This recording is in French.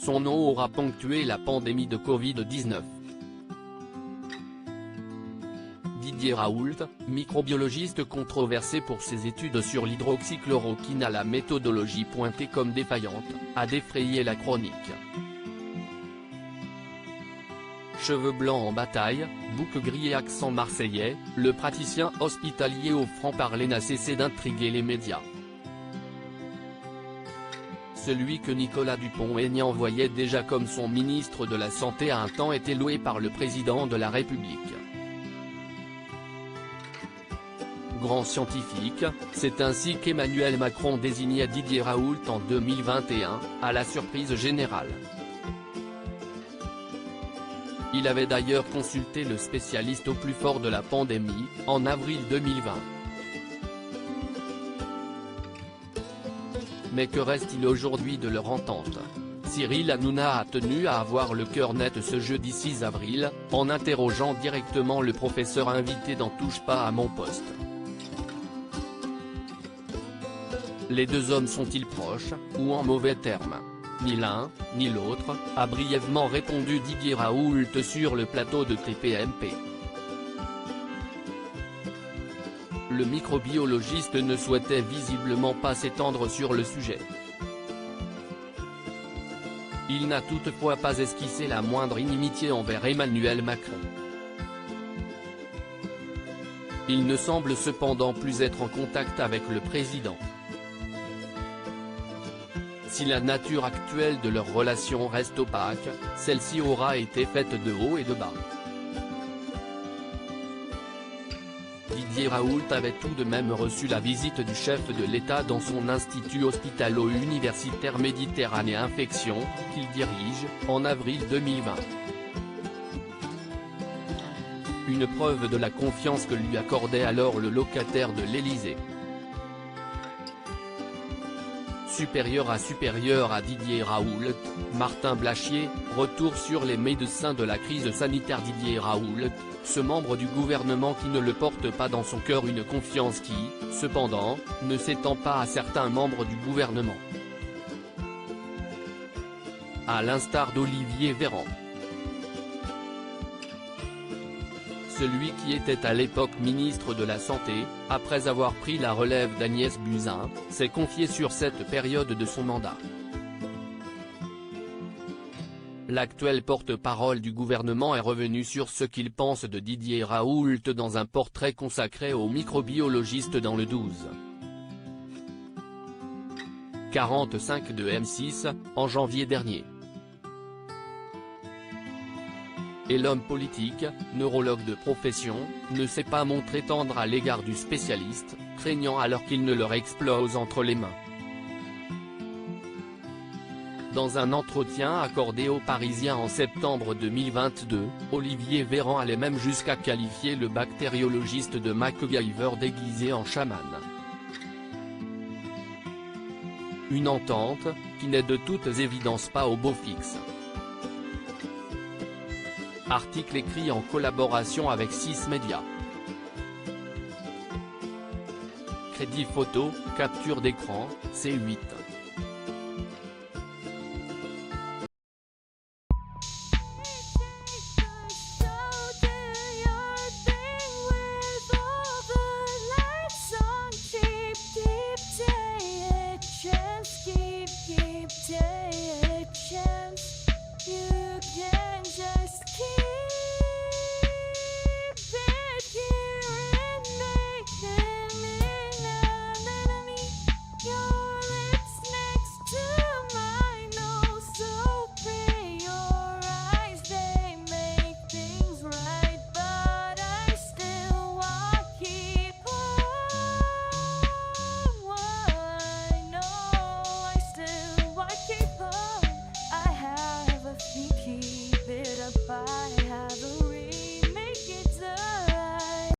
son nom aura ponctué la pandémie de Covid-19. Didier Raoult, microbiologiste controversé pour ses études sur l'hydroxychloroquine à la méthodologie pointée comme défaillante, a défrayé la chronique. Cheveux blancs en bataille, bouc gris et accent marseillais, le praticien hospitalier au franc-parler n'a cessé d'intriguer les médias. Celui que Nicolas Dupont-Aignan voyait déjà comme son ministre de la Santé a un temps été loué par le président de la République. Grand scientifique, c'est ainsi qu'Emmanuel Macron désignait Didier Raoult en 2021, à la surprise générale. Il avait d'ailleurs consulté le spécialiste au plus fort de la pandémie, en avril 2020. Mais que reste-t-il aujourd'hui de leur entente? Cyril Hanouna a tenu à avoir le cœur net ce jeudi 6 avril, en interrogeant directement le professeur invité dans Touche pas à mon poste. Les deux hommes sont-ils proches, ou en mauvais termes? Ni l'un, ni l'autre, a brièvement répondu Didier Raoult sur le plateau de TPMP. Le microbiologiste ne souhaitait visiblement pas s'étendre sur le sujet. Il n'a toutefois pas esquissé la moindre inimitié envers Emmanuel Macron. Il ne semble cependant plus être en contact avec le président. Si la nature actuelle de leur relation reste opaque, celle-ci aura été faite de haut et de bas. Didier Raoult avait tout de même reçu la visite du chef de l'État dans son institut hospitalo-universitaire Méditerranée Infection, qu'il dirige, en avril 2020. Une preuve de la confiance que lui accordait alors le locataire de l'Élysée. Supérieur à Didier Raoult, Martin Blachier, retour sur les médecins de la crise sanitaire. Didier Raoult, ce membre du gouvernement qui ne le porte pas dans son cœur, une confiance qui, cependant, ne s'étend pas à certains membres du gouvernement. À l'instar d'Olivier Véran. Celui qui était à l'époque ministre de la Santé, après avoir pris la relève d'Agnès Buzyn, s'est confié sur cette période de son mandat. L'actuel porte-parole du gouvernement est revenu sur ce qu'il pense de Didier Raoult dans un portrait consacré au microbiologiste dans le 12. 45 de M6, en janvier dernier. Et l'homme politique, neurologue de profession, ne s'est pas montré tendre à l'égard du spécialiste, craignant alors qu'il ne leur explose entre les mains. Dans un entretien accordé aux Parisiens en septembre 2022, Olivier Véran allait même jusqu'à qualifier le bactériologiste de MacGyver déguisé en chaman. Une entente, qui n'est de toute évidence pas au beau fixe. Article écrit en collaboration avec 6 médias. Crédit photo, capture d'écran, C8.